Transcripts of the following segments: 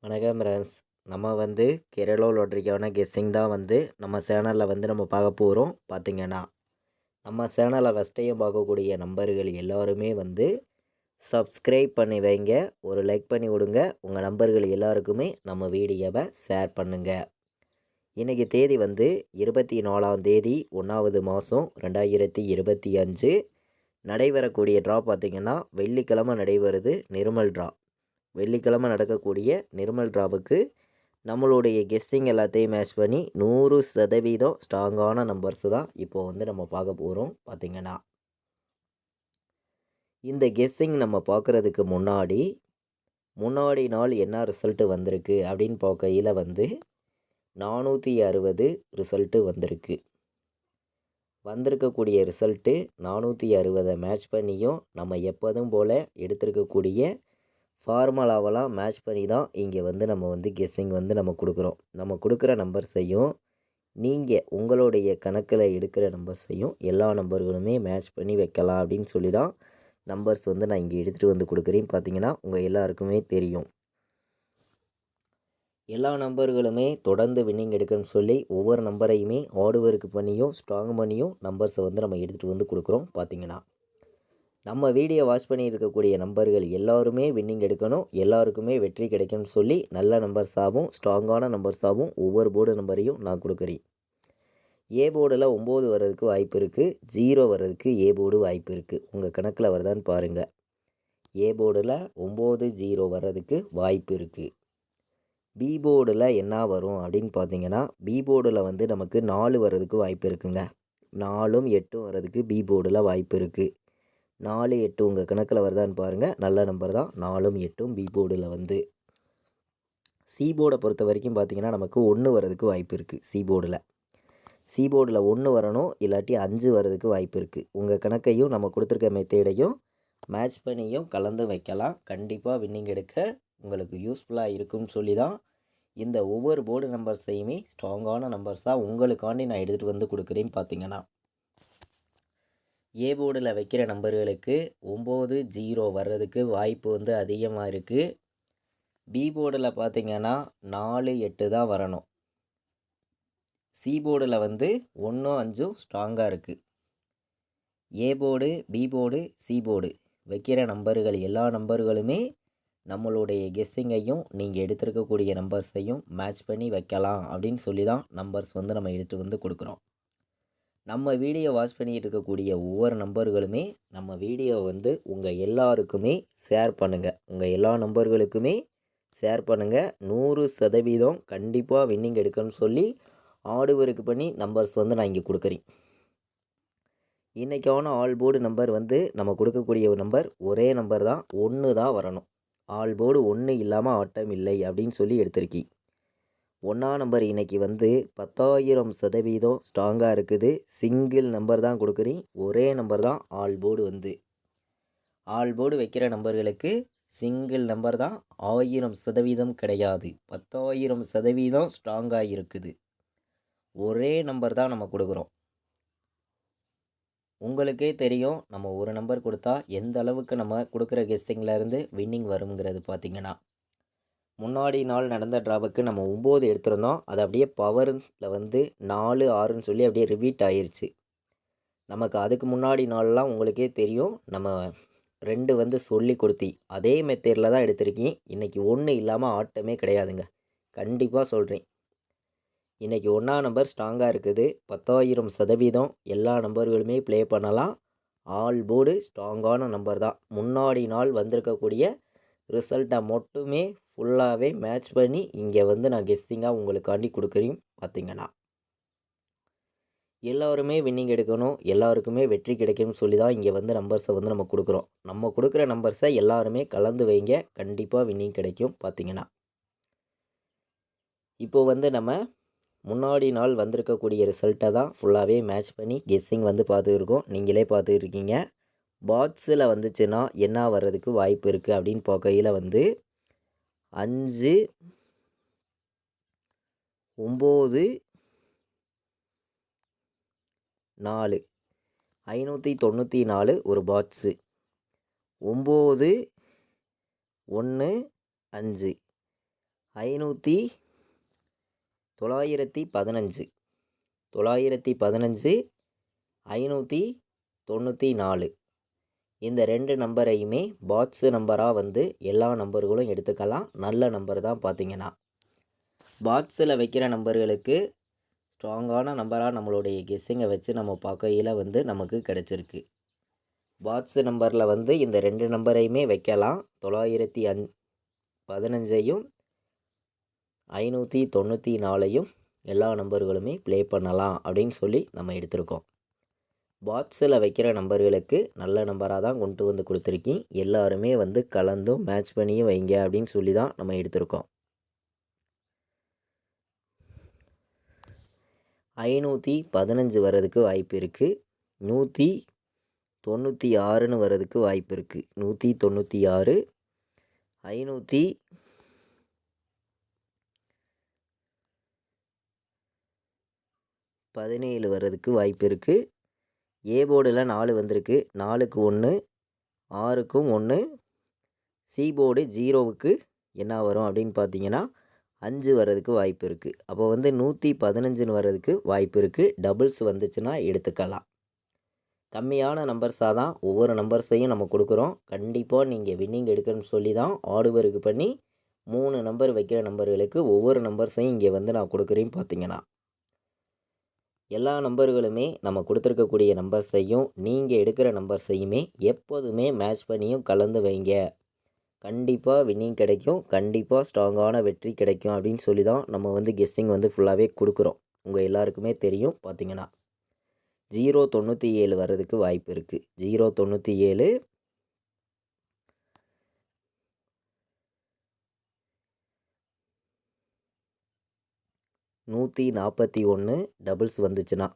வணக்கம் ஃப்ரெண்ட்ஸ். நம்ம கேரளா லாட்ரிக்கான கெஸ்ஸிங் தான் நம்ம சேனலில் நம்ம பார்க்க போகிறோம். பார்த்திங்கன்னா நம்ம சேனலை ஃபஸ்ட் டைம் பார்க்கக்கூடிய நம்பர்கள் எல்லாருமே சப்ஸ்கிரைப் பண்ணி வைங்க, ஒரு லைக் பண்ணி விடுங்க. உங்கள் நம்பர்கள் எல்லாருக்குமே நம்ம வீடியோவை ஷேர் பண்ணுங்கள். இன்றைக்கி தேதி 24ஆம் தேதி 1வது மாதம் 2025. நடைபெறக்கூடிய ட்ரா பார்த்திங்கன்னா வெள்ளிக்கிழமை நடைபெறுது நிர்மல் ட்ரா. வெள்ளிக்கிழமை நடக்கக்கூடிய நிர்மல் ட்ராவுக்கு நம்மளுடைய கெஸ்ஸிங் எல்லாத்தையும் மேட்ச் பண்ணி 100% ஸ்ட்ராங்கான நம்பர்ஸ் தான் இப்போது நம்ம பார்க்க போகிறோம். பார்த்திங்கன்னா இந்த கெஸ்ஸிங் நம்ம பார்க்குறதுக்கு முன்னாடி நாள் என்ன ரிசல்ட்டு வந்திருக்கு அப்படின்னு பார்க்கையில் 460 ரிசல்ட்டு வந்திருக்கக்கூடிய ரிசல்ட்டு 460 மேட்ச் பண்ணியும் நம்ம எப்போதும் போல் எடுத்திருக்கக்கூடிய ஃபார்முலாவெல்லாம் மேட்ச் பண்ணி தான் இங்கே நம்ம கெஸ்ஸிங் நம்ம கொடுக்குறோம். நம்ம கொடுக்குற நம்பர்ஸையும் நீங்கள் உங்களுடைய கணக்கில் எடுக்கிற நம்பர்ஸையும் எல்லா நம்பர்களுமே மேட்ச் பண்ணி வைக்கலாம் அப்படின்னு சொல்லி தான் நம்பர்ஸ் நான் இங்கே எடுத்துகிட்டு கொடுக்குறேன். பார்த்தீங்கன்னா உங்கள் எல்லாருக்குமே தெரியும், எல்லா நம்பர்களுமே தொடர்ந்து வின்னிங் எடுக்கணும்னு சொல்லி ஒவ்வொரு நம்பரையுமே ஹார்ட் ஒர்க் பண்ணியும் ஸ்ட்ராங் பண்ணியும் நம்பர்ஸை நம்ம எடுத்துகிட்டு கொடுக்குறோம். பார்த்திங்கன்னா நம்ம வீடியோ வாட்ச் பண்ணி இருக்கக்கூடிய நம்பர்கள் எல்லாருமே வின்னிங் எடுக்கணும், எல்லாருக்குமே வெற்றி கிடைக்கும்னு சொல்லி நல்ல நம்பர்ஸாகவும் ஸ்ட்ராங்கான நம்பர்ஸாகவும் ஒவ்வொரு போர்டு நம்பரையும் நான் கொடுக்குறேன். ஏ போர்டில் 9 வர்றதுக்கு வாய்ப்பு இருக்குது, 0 வர்றதுக்கு ஏ போர்டு வாய்ப்பு இருக்குது. உங்கள் கணக்கில் வருதான்னு பாருங்கள். ஏ போர்டில் 9 0 வர்றதுக்கு வாய்ப்பு இருக்குது. பி போர்டில் என்ன வரும் அப்படின்னு பார்த்தீங்கன்னா, பி போர்டில் நமக்கு 4 வர்றதுக்கு வாய்ப்பு இருக்குங்க. 4ம் 8ம் வர்றதுக்கு பி போர்டில் வாய்ப்பு இருக்குது. 4 8 உங்கள் கணக்கில் வருதான்னு பாருங்கள். நல்ல நம்பர் தான் 4ம் 8ம் பி போர்டில். சி போர்டை பொறுத்த வரைக்கும் பார்த்திங்கன்னா நமக்கு 1 வர்றதுக்கு வாய்ப்பு இருக்குது. சி போர்டில் 1 வரணும், இல்லாட்டி 5 வர்றதுக்கு வாய்ப்பு இருக்குது. உங்கள் கணக்கையும் நம்ம கொடுத்துருக்க மெத்தேடையும் மேட்ச் பண்ணியும் கலந்து வைக்கலாம். கண்டிப்பாக வின்னிங் எடுக்க உங்களுக்கு யூஸ்ஃபுல்லாக இருக்கும்னு சொல்லி தான் இந்த ஒவ்வொரு போர்டு நம்பர்ஸையுமே ஸ்ட்ராங்கான நம்பர்ஸாக உங்களுக்காண்டி நான் எடுத்துகிட்டு கொடுக்குறேன். பார்த்திங்கன்னா ஏ போர்டில் வைக்கிற நம்பர்களுக்கு 9 0 வர்றதுக்கு வாய்ப்பு அதிகமாக இருக்குது. பி போர்டில் பார்த்திங்கன்னா 4 8 தான் வரணும். சி போர்டில் 1 5 ஸ்ட்ராங்காக இருக்குது. A board, B board, C board வைக்கிற நம்பர்கள் எல்லா நம்பர்களுமே நம்மளுடைய கெஸ்ஸிங்கையும் நீங்கள் எடுத்துருக்கக்கூடிய நம்பர்ஸையும் மேட்ச் பண்ணி வைக்கலாம் அப்படின்னு சொல்லி தான் நம்பர்ஸ் நம்ம எடுத்து கொடுக்குறோம். நம்ம வீடியோ வாட்ச் பண்ணிகிட்டு இருக்கக்கூடிய ஒவ்வொரு நம்பர்களுமே நம்ம வீடியோ உங்கள் எல்லாருக்குமே ஷேர் பண்ணுங்கள். உங்கள் எல்லா நம்பர்களுக்குமே ஷேர் பண்ணுங்கள். 100% கண்டிப்பாக வின்னிங் எடுக்கணும்னு சொல்லி ஹார்ட் ஒர்க் பண்ணி நம்பர்ஸ் நான் இங்கே கொடுக்குறேன். இன்றைக்கான ஆல் போர்டு நம்பர் நம்ம கொடுக்கக்கூடிய ஒரு நம்பர் ஒரே நம்பர் தான், 1 தான் வரணும். ஆல் போர்டு 1 இல்லாமல் ஆட்டம் இல்லை அப்படின்னு சொல்லி எடுத்திருக்கேன். 1ஆம் நம்பர் இன்றைக்கி 10,000% ஸ்ட்ராங்காக இருக்குது. சிங்கிள் நம்பர் தான் கொடுக்குறேன், ஒரே நம்பர் தான் ஆல் போர்டு. ஆல் போர்டு வைக்கிற நம்பர்களுக்கு சிங்கிள் நம்பர் தான், 1000% கிடையாது. 10,000% ஸ்ட்ராங்காக இருக்குது. ஒரே நம்பர் தான் நம்ம கொடுக்குறோம். உங்களுக்கே தெரியும் நம்ம ஒரு நம்பர் கொடுத்தா எந்த அளவுக்கு நம்ம கொடுக்குற கெஸ்ஸிங்லேருந்து வின்னிங் வருங்கிறது. பார்த்திங்கன்னா முன்னாடி நாள் நடந்த ட்ராவுக்கு நம்ம 9 எடுத்திருந்தோம். அது அப்படியே பவரில் 4 6ன்னு சொல்லி அப்படியே ரிப்பீட் ஆயிடுச்சு. நமக்கு அதுக்கு முன்னாடி நாள்லாம் உங்களுக்கே தெரியும் நம்ம 2 சொல்லி கொடுத்தி அதே மெத்தேடில் தான் எடுத்திருக்கேன். இன்றைக்கி 1 இல்லாமல் ஆட்டமே கிடையாதுங்க. கண்டிப்பாக சொல்கிறேன். இன்றைக்கி 1ஆம் நம்பர் ஸ்ட்ராங்காக இருக்குது. 10,000% எல்லா நம்பர்களுமே ப்ளே பண்ணலாம். ஆல் போர்டு ஸ்ட்ராங்கான நம்பர் தான். முன்னாடி நாள் வந்திருக்கக்கூடிய ரிசல்ட்டை மட்டுமே ஃபுல்லாகவே மேட்ச் பண்ணி இங்கே நான் கெஸ்ஸிங்காக உங்களுக்காண்டி கொடுக்குறேன். பார்த்திங்கன்னா எல்லோருமே வின்னிங் எடுக்கணும், எல்லாருக்குமே வெற்றி கிடைக்கும்னு சொல்லி தான் இங்கே நம்பர்ஸை நம்ம கொடுக்குறோம். நம்ம கொடுக்குற நம்பர்ஸை எல்லாருமே கலந்து வைங்க, கண்டிப்பாக வின்னிங் கிடைக்கும். பார்த்திங்கன்னா இப்போது நம்ம முன்னாடி நாள் வந்திருக்கக்கூடிய ரிசல்ட்டை தான் ஃபுல்லாகவே மேட்ச் பண்ணி கெஸ்ஸிங் பார்த்துருக்கோம். நீங்களே பார்த்துருக்கீங்க. பாட்ஸில் வந்துச்சுன்னா என்ன வர்றதுக்கு வாய்ப்பு இருக்குது அப்படின்னு பார்க்கையில் 5 9 4 594 ஒரு பாட்ஸு. 9 1 5 915 915 594 இந்த 2 நம்பரையுமே பாட்ஸு நம்பராக வந்து எல்லா நம்பர்களும் எடுத்துக்கலாம். நல்ல நம்பர் தான் பார்த்தீங்கன்னா. பாட்ஸில் வைக்கிற நம்பர்களுக்கு ஸ்ட்ராங்கான நம்பராக நம்மளுடைய கெஸ்ஸிங்கை வச்சு நம்ம பார்க்கையில் வந்து நமக்கு கிடச்சிருக்கு. பாட்ஸு நம்பரில் வந்து இந்த 2 நம்பரையுமே வைக்கலாம். 915ஐயும் 594ஐயும் எல்லா நம்பர்களுமே ப்ளே பண்ணலாம் அப்படின்னு சொல்லி நம்ம எடுத்திருக்கோம். பாட்ஸில் வைக்கிற நம்பர்களுக்கு நல்ல நம்பராக தான் கொண்டு வந்து கொடுத்துருக்கேன். எல்லாருமே வந்து கலந்தும் மேட்ச் பண்ணியும் வைங்க அப்படின்னு சொல்லி தான் நம்ம எடுத்திருக்கோம். 515 வர்றதுக்கு வாய்ப்பு இருக்குது. 196ன்னு வர்றதுக்கு வாய்ப்பு இருக்குது. 196 517 வர்றதுக்கு வாய்ப்பு இருக்குது. ஏ போர்டில் 4 வந்திருக்கு. 4க்கு 1, 6க்கும் 1. சி போர்டு 0வுக்கு என்ன வரும் அப்படின்னு பார்த்தீங்கன்னா 5 வர்றதுக்கு வாய்ப்பு இருக்குது. அப்போ வந்து 115ன்னு வர்றதுக்கு வாய்ப்பு இருக்குது. டபுள்ஸ் வந்துச்சுன்னா எடுத்துக்கலாம். கம்மியான நம்பர்ஸாக தான் ஒவ்வொரு நம்பர்ஸையும் நம்ம கொடுக்குறோம். கண்டிப்பாக நீங்கள் வின்னிங் எடுக்கணும்னு சொல்லி தான் ஆடு ஒர்க் பண்ணி 3 நம்பர் வைக்கிற நம்பர்களுக்கு ஒவ்வொரு நம்பர்ஸையும் இங்கே வந்து நான் கொடுக்குறேன். பார்த்தீங்கன்னா எல்லா நம்பர்களுமே நம்ம கொடுத்துருக்கக்கூடிய நம்பர்ஸையும் நீங்கள் எடுக்கிற நம்பர்ஸையுமே எப்போதுமே மேட்ச் பண்ணியும் கலந்து வைங்க. கண்டிப்பாக வின்னிங் கிடைக்கும். கண்டிப்பாக ஸ்ட்ராங்கான வெற்றி கிடைக்கும் அப்படின்னு சொல்லி தான் நம்ம வந்து கெஸ்ஸிங் வந்து ஃபுல்லாகவே கொடுக்குறோம். உங்கள் எல்லாருக்குமே தெரியும். பார்த்தீங்கன்னா 097 வர்றதுக்கு வாய்ப்பு இருக்குது. 097 141 டபுள்ஸ் வந்துச்சுன்னா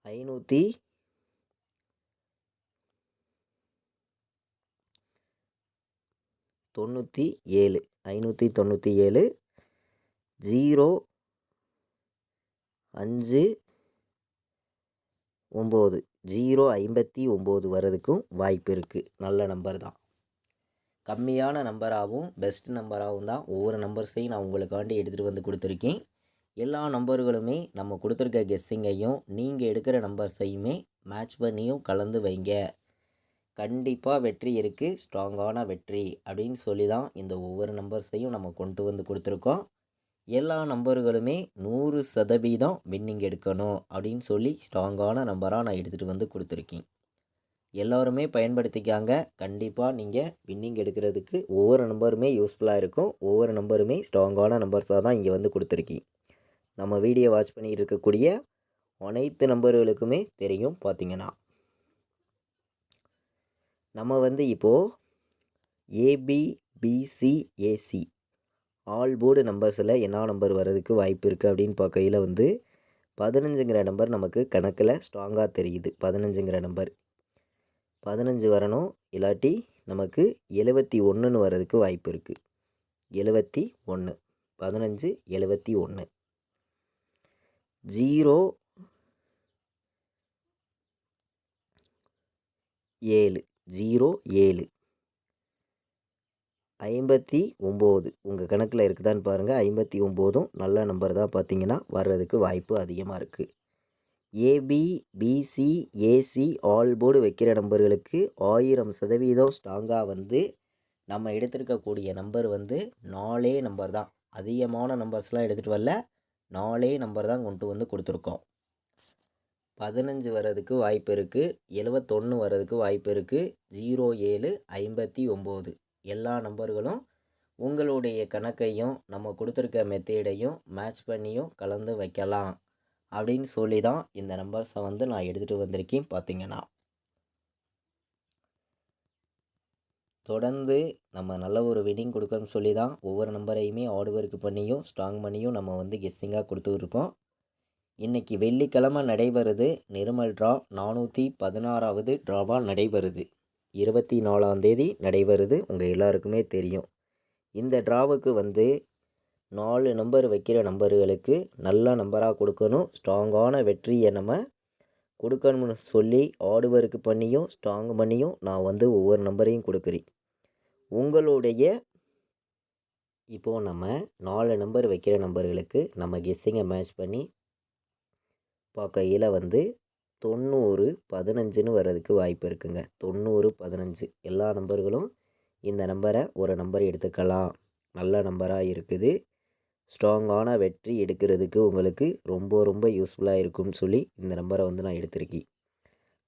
597 597 059 வர்றதுக்கும் வாய்ப்பு இருக்குது. நல்ல நம்பர் தான். கம்மியான நம்பராகவும் பெஸ்ட் நம்பராகவும் தான் ஒவ்வொரு நம்பர்ஸையும் நான் உங்களுக்காண்டி எடுத்துகிட்டு வந்து கொடுத்துருக்கேன். எல்லா நம்பர்களுமே நம்ம கொடுத்துருக்க கெஸ்ஸிங்கையும் நீங்கள் எடுக்கிற நம்பர்ஸையுமே மேட்ச் பண்ணியும் கலந்து வைங்க. கண்டிப்பாக வெற்றி இருக்குது. ஸ்ட்ராங்கான வெற்றி அப்படின்னு சொல்லி தான் இந்த ஒவ்வொரு நம்பர்ஸையும் நம்ம கொண்டு வந்து கொடுத்துருக்கோம். எல்லா நம்பர்களுமே 100% வின்னிங் எடுக்கணும் அப்படின்னு சொல்லி ஸ்ட்ராங்கான நம்பராக நான் எடுத்துகிட்டு வந்து கொடுத்துருக்கேன். எல்லோருமே பயன்படுத்திக்காங்க. கண்டிப்பாக நீங்கள் வின்னிங் எடுக்கிறதுக்கு ஒவ்வொரு நம்பருமே யூஸ்ஃபுல்லாக இருக்கும். ஒவ்வொரு நம்பருமே ஸ்ட்ராங்கான நம்பர்ஸாக தான் இங்கே வந்து கொடுத்துருக்கேன். நம்ம வீடியோ வாட்ச் பண்ணிட்டு இருக்கக்கூடிய அனைத்து நம்பர்களுக்குமே தெரியும். பார்த்தீங்கன்னா நம்ம வந்து இப்போது ஏபிபிசிஏசி ஆல் போர்டு நம்பர்ஸில் என்ன நம்பர் வர்றதுக்கு வாய்ப்பு இருக்குது அப்படின்னு பார்க்கையில் வந்து 15ங்கிற நம்பர் நமக்கு கணக்கில் ஸ்ட்ராங்காக தெரியுது. 15ங்கிற நம்பர் 15 வரணும். இல்லாட்டி நமக்கு 71ன்னு வர்றதுக்கு வாய்ப்பு இருக்குது. 71 15 71 07 07 59 உங்கள் கணக்கில் இருக்குதான்னு பாருங்கள். 59ம் நல்ல நம்பர் தான். பார்த்தீங்கன்னா வர்றதுக்கு வாய்ப்பு அதிகமாக இருக்குது. ஏபிபிசிஏசி ஆல் போர்டு வைக்கிற நம்பர்களுக்கு 1000% ஸ்ட்ராங்காக வந்து நம்ம எடுத்திருக்கக்கூடிய நம்பர் வந்து 4 நம்பர் தான். அதிகமான நம்பர்ஸ்லாம் எடுத்துகிட்டு வரல. 4 நம்பர் தான் கொண்டு வந்து கொடுத்துருக்கோம். 15 வர்றதுக்கு வாய்ப்பு இருக்குது. 71 வர்றதுக்கு வாய்ப்பு இருக்குது. 07 59 எல்லா நம்பர்களும் உங்களுடைய கணக்கையும் நம்ம கொடுத்துருக்க மெத்தேடையும் மேட்ச் பண்ணியும் கலந்து வைக்கலாம் அப்படின்னு சொல்லி தான் இந்த நம்பர்ஸை வந்து நான் எடுத்துகிட்டு வந்திருக்கேன். பார்த்தீங்கன்னா தொடர்ந்து நம்ம நல்ல ஒரு வின்னிங் கொடுக்கணும்னு சொல்லி தான் ஒவ்வொரு நம்பரையுமே ஆர்ட் ஒர்க் பண்ணியும் ஸ்ட்ராங் பண்ணியும் நம்ம வந்து கெஸ்ஸிங்காக கொடுத்துருக்கோம். இன்றைக்கி வெள்ளிக்கிழமை நடைபெறுது நிர்மல் ட்ரா. 416வது ட்ராவாக நடைபெறுது. 24ஆம் தேதி நடைபெறுது. உங்கள் எல்லாருக்குமே தெரியும். இந்த ட்ராவுக்கு வந்து 4 நம்பர் வைக்கிற நம்பர்களுக்கு நல்ல நம்பராக கொடுக்கணும். ஸ்ட்ராங்கான வெற்றியை நம்ம கொடுக்கணும்னு சொல்லி ஆர்ட் ஒர்க் பண்ணியும் ஸ்ட்ராங் பண்ணியும் நான் வந்து ஒவ்வொரு நம்பரையும் கொடுக்குறேன். உங்களுடைய இப்போது நம்ம 4 நம்பர் வைக்கிற நம்பர்களுக்கு நம்ம கெஸ்ஸிங்கை மேட்ச் பண்ணி பார்க்கையில் வந்து 90 15ன்னு வர்றதுக்கு வாய்ப்பு இருக்குங்க. 90 15 எல்லா நம்பர்களும் இந்த நம்பரை ஒரு நம்பர் எடுத்துக்கலாம். நல்ல நம்பராக இருக்குது. ஸ்ட்ராங்கான வெற்றி எடுக்கிறதுக்கு உங்களுக்கு ரொம்ப ரொம்ப யூஸ்ஃபுல்லாக இருக்கும்னு சொல்லி இந்த நம்பரை வந்து நான் எடுத்திருக்கேன்.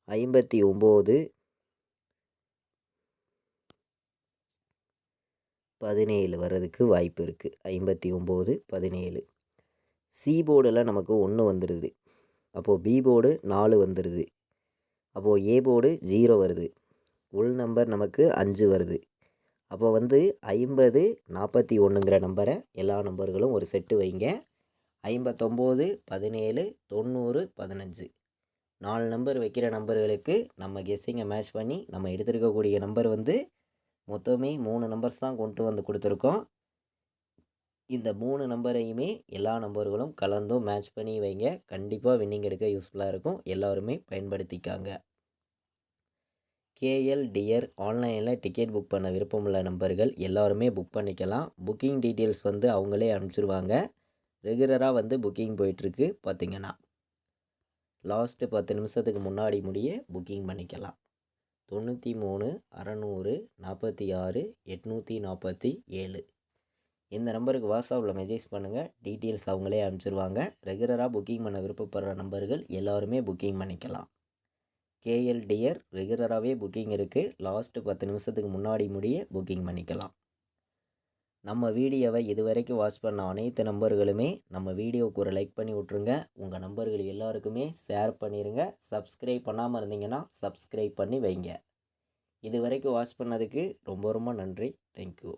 59 17 வர்றதுக்கு வாய்ப்பு இருக்குது. 59 17. சி போர்டில் நமக்கு 1 வந்துடுது. அப்போது பி போர்டு 4 வந்துடுது. அப்போது ஏ போர்டு 0 வருது. உள் நம்பர் நமக்கு 5 வருது. அப்போ வந்து 50 41ங்கிற நம்பரை எல்லா நம்பர்களும் ஒரு செட்டு வைங்க. 59 17 90 15 4 நம்பர் வைக்கிற நம்பர்களுக்கு நம்ம கெஸ்ஸிங்கை மேட்ச் பண்ணி நம்ம எடுத்துருக்கக்கூடிய நம்பர் வந்து மொத்தமே 3 நம்பர்ஸ் தான் கொண்டு வந்து கொடுத்துருக்கோம். இந்த 3 நம்பரையுமே எல்லா நம்பர்களும் கலந்தும் மேட்ச் பண்ணி வைங்க. கண்டிப்பாக வின்னிங் எடுக்க யூஸ்ஃபுல்லாக இருக்கும். எல்லாருமே பயன்படுத்திக்காங்க. கேஎல் டியர் ஆன்லைனில் டிக்கெட் புக் பண்ண விருப்பமுள்ள நம்பர்கள் எல்லாருமே புக் பண்ணிக்கலாம். புக்கிங் டீட்டெயில்ஸ் வந்து அவங்களே அனுப்பிச்சிருவாங்க. ரெகுலராக வந்து புக்கிங் போயிட்டுருக்கு. பார்த்திங்கன்னா லாஸ்ட்டு 10 நிமிஷத்துக்கு முன்னாடி முடிய புக்கிங் பண்ணிக்கலாம். 93 600 46 847 இந்த நம்பருக்கு வாட்ஸ்அப்பில் மெசேஜ் பண்ணுங்கள். டீட்டெயில்ஸ் அவங்களே அனுப்பிச்சிருவாங்க. ரெகுலராக புக்கிங் பண்ண விருப்பப்படுற நம்பர்கள் எல்லாருமே புக்கிங் பண்ணிக்கலாம். கேஎல் டியர் ரெகுலராகவே புக்கிங் இருக்குது. லாஸ்ட்டு 10 நிமிஷத்துக்கு முன்னாடி முடிய புக்கிங் பண்ணிக்கலாம். நம்ம வீடியோவை இதுவரைக்கும் வாட்ச் பண்ண அனைத்து நம்பர்களுமே நம்ம வீடியோவுக்கு ஒரு லைக் பண்ணி விட்ருங்க. உங்கள் நம்பர்கள் எல்லாருக்குமே ஷேர் பண்ணிடுங்க. சப்ஸ்கிரைப் பண்ணாமல் இருந்தீங்கன்னா சப்ஸ்கிரைப் பண்ணி வைங்க. இது வரைக்கும் வாட்ச் பண்ணதுக்கு ரொம்ப ரொம்ப நன்றி. தேங்க்யூ.